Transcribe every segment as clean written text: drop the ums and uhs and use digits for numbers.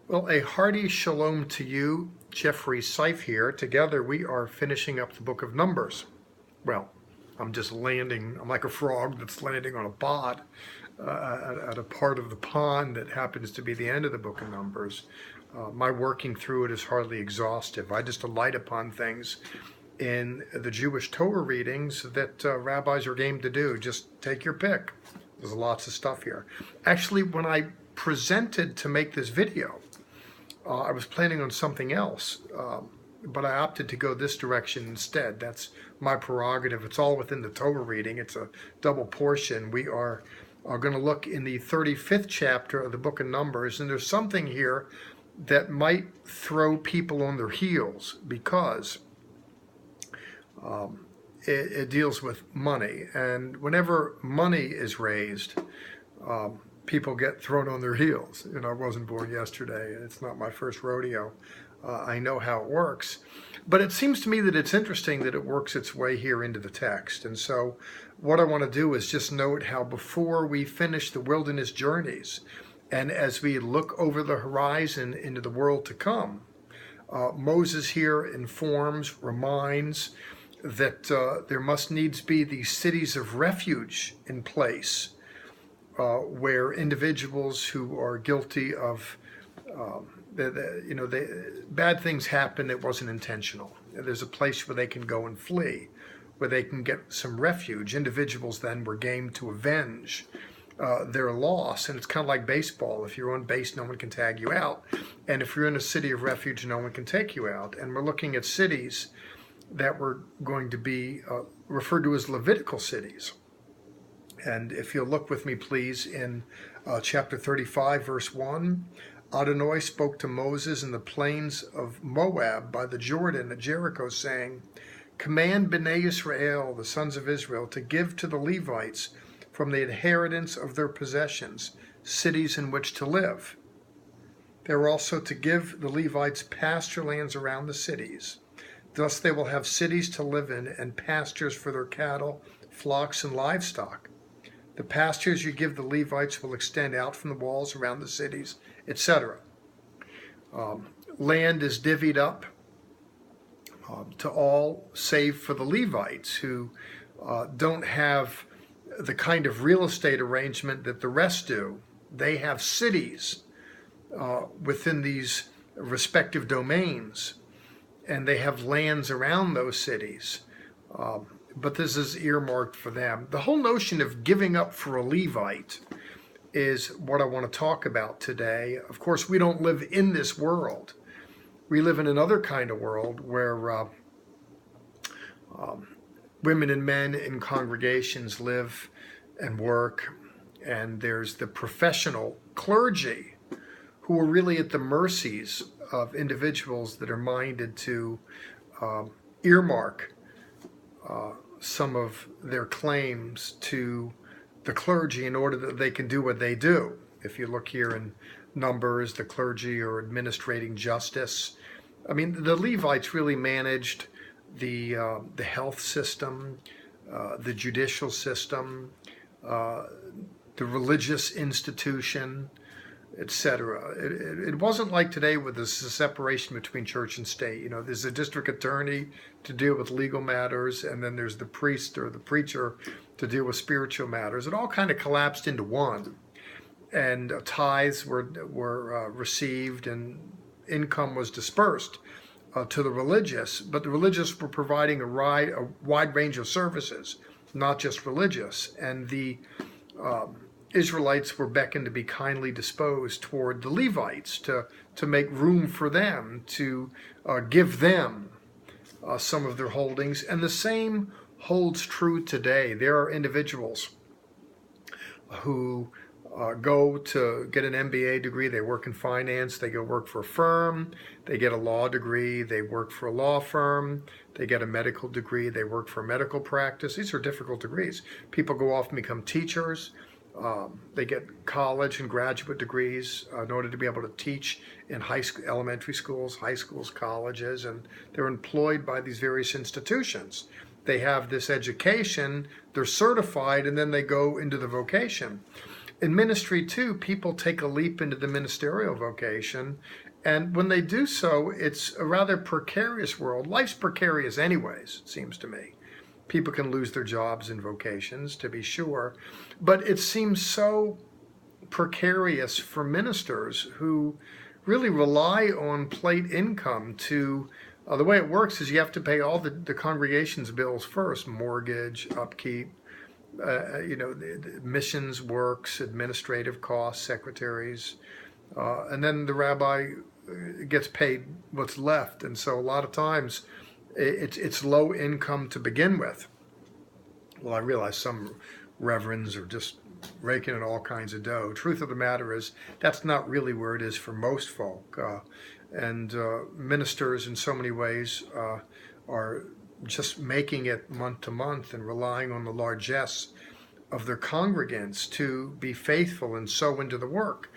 Well, a hearty shalom to you, Jeffrey Seif here. Together we are finishing up the book of Numbers. Well, I'm just landing, I'm like a frog that's landing on a pod at a part of the pond that happens to be the end of the book of Numbers. My working through it is hardly exhaustive. I just alight upon things in the Jewish Torah readings that rabbis are game to do. Just take your pick. There's lots of stuff here. Actually, when I presented to make this video, I was planning on something else, but I opted to go this direction instead. That's my prerogative. It's all within the Torah reading. It's a double portion. We are going to look in the 35th chapter of the book of Numbers, and there's something here that might throw people on their heels because it deals with money. And whenever money is raised, people get thrown on their heels. I wasn't born yesterday. It's not my first rodeo. I know how it works. But it seems to me that it's interesting that it works its way here into the text. And so what I want to do is just note how before we finish the wilderness journeys, and as we look over the horizon into the world to come, Moses here informs, reminds that there must needs be these cities of refuge in place, where individuals who are guilty of, bad things happen that wasn't intentional. There's a place where they can go and flee, where they can get some refuge. Individuals then were game to avenge their loss. And it's kind of like baseball. If you're on base, no one can tag you out. And if you're in a city of refuge, no one can take you out. And we're looking at cities that were going to be referred to as Levitical cities. And if you'll look with me, please, in chapter 35, verse 1, Adonai spoke to Moses in the plains of Moab by the Jordan at Jericho, saying, "Command Bnei Israel, the sons of Israel, to give to the Levites from the inheritance of their possessions cities in which to live. They are also to give the Levites pasture lands around the cities. Thus they will have cities to live in and pastures for their cattle, flocks, and livestock. The pastures you give the Levites will extend out from the walls around the cities, etc." Land is divvied up to all save for the Levites, who don't have the kind of real estate arrangement that the rest do. They have cities within these respective domains, and they have lands around those cities. But this is earmarked for them. The whole notion of giving up for a Levite is what I want to talk about today. Of course, we don't live in this world. We live in another kind of world where women and men in congregations live and work, and there's the professional clergy who are really at the mercies of individuals that are minded to earmark some of their claims to the clergy in order that they can do what they do. If you look here in Numbers, the clergy are administrating justice. I mean, the Levites really managed the health system, the judicial system, the religious institution, etc. It wasn't like today with this separation between church and state. There's a district attorney to deal with legal matters, and then there's the priest or the preacher to deal with spiritual matters. It all kind of collapsed into one, and tithes were received, and income was dispersed to the religious. But the religious were providing a wide range of services, not just religious, and the Israelites were beckoned to be kindly disposed toward the Levites, to make room for them, to give them some of their holdings. And the same holds true today. There are individuals who go to get an MBA degree, they work in finance, they go work for a firm, they get a law degree, they work for a law firm, they get a medical degree, they work for a medical practice. These are difficult degrees. People go off and become teachers. They get college and graduate degrees in order to be able to teach in high school, elementary schools, high schools, colleges, and they're employed by these various institutions. They have this education, they're certified, and then they go into the vocation. In ministry too, people take a leap into the ministerial vocation, and when they do so, it's a rather precarious world. Life's precarious anyways, it seems to me. People can lose their jobs in vocations, to be sure, but it seems so precarious for ministers who really rely on plate income to, the way it works is you have to pay all the congregation's bills first: mortgage, upkeep, the missions works, administrative costs, secretaries, and then the rabbi gets paid what's left. And so a lot of times it's low income to begin with. Well, I realize some reverends are just raking in all kinds of dough. Truth of the matter is that's not really where it is for most folk. And ministers in so many ways are just making it month to month and relying on the largesse of their congregants to be faithful and sow into the work.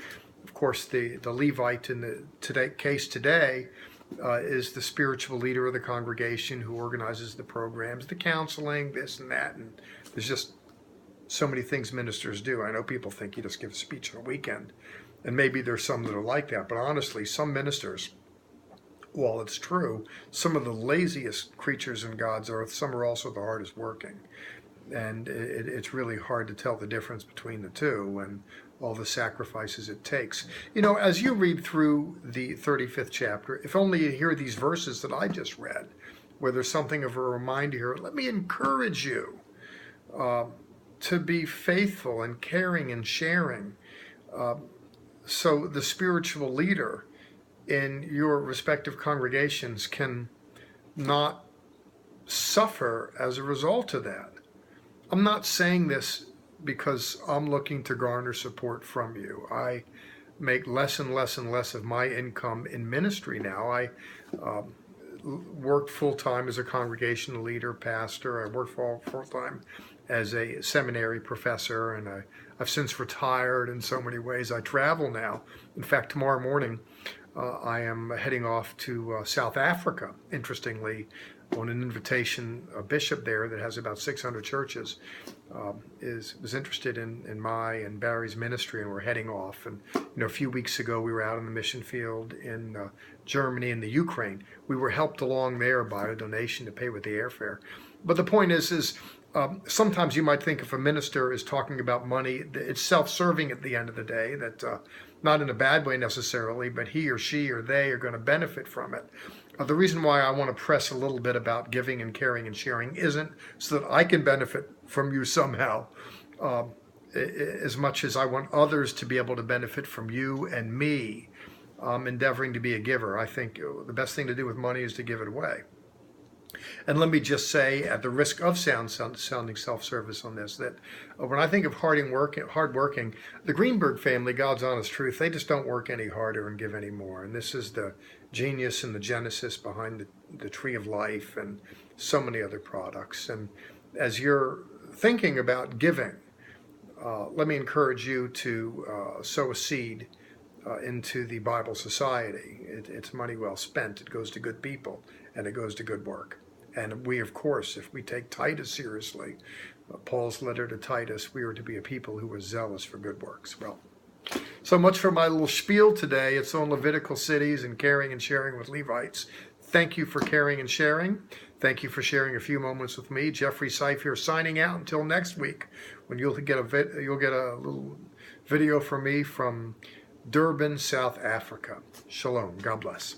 Of course, the Levite in the case today is the spiritual leader of the congregation who organizes the programs, the counseling, this and that, and there's just so many things ministers do. I know people think you just give a speech on a weekend, and maybe there's some that are like that, but honestly, some ministers, while it's true, some of the laziest creatures in God's earth, some are also the hardest working. And it's really hard to tell the difference between the two and all the sacrifices it takes. As you read through the 35th chapter, if only you hear these verses that I just read, where there's something of a reminder here, let me encourage you to be faithful and caring and sharing, so the spiritual leader in your respective congregations can not suffer as a result of that. I'm not saying this because I'm looking to garner support from you. I make less and less and less of my income in ministry now. I worked full-time as a congregational leader, pastor. I worked full-time as a seminary professor, and I've since retired in so many ways. I travel now. In fact, tomorrow morning, I am heading off to South Africa, interestingly, on an invitation. A bishop there that has about 600 churches was interested in my and Barry's ministry, and we're heading off. And a few weeks ago, we were out on the mission field in Germany and the Ukraine. We were helped along there by a donation to pay with the airfare. But the point is sometimes you might think if a minister is talking about money, it's self-serving at the end of the day, that not in a bad way necessarily, but he or she or they are going to benefit from it. The reason why I want to press a little bit about giving and caring and sharing isn't so that I can benefit from you somehow, as much as I want others to be able to benefit from you and me, endeavoring to be a giver. I think the best thing to do with money is to give it away. And let me just say, at the risk of sounding self-service on this, that when I think of hardworking, the Greenberg family, God's honest truth, they just don't work any harder and give any more. And this is the genius and the genesis behind the Tree of Life and so many other products. And as you're thinking about giving, let me encourage you to sow a seed into the Bible Society. It's money well spent. It goes to good people, and it goes to good work. And we, of course, if we take Titus seriously, Paul's letter to Titus, we are to be a people who are zealous for good works. Well, so much for my little spiel today. It's on Levitical cities and caring and sharing with Levites. Thank you for caring and sharing. Thank you for sharing a few moments with me. Jeffrey Seif here, signing out until next week, when you'll get a little video from me from Durban, South Africa. Shalom. God bless.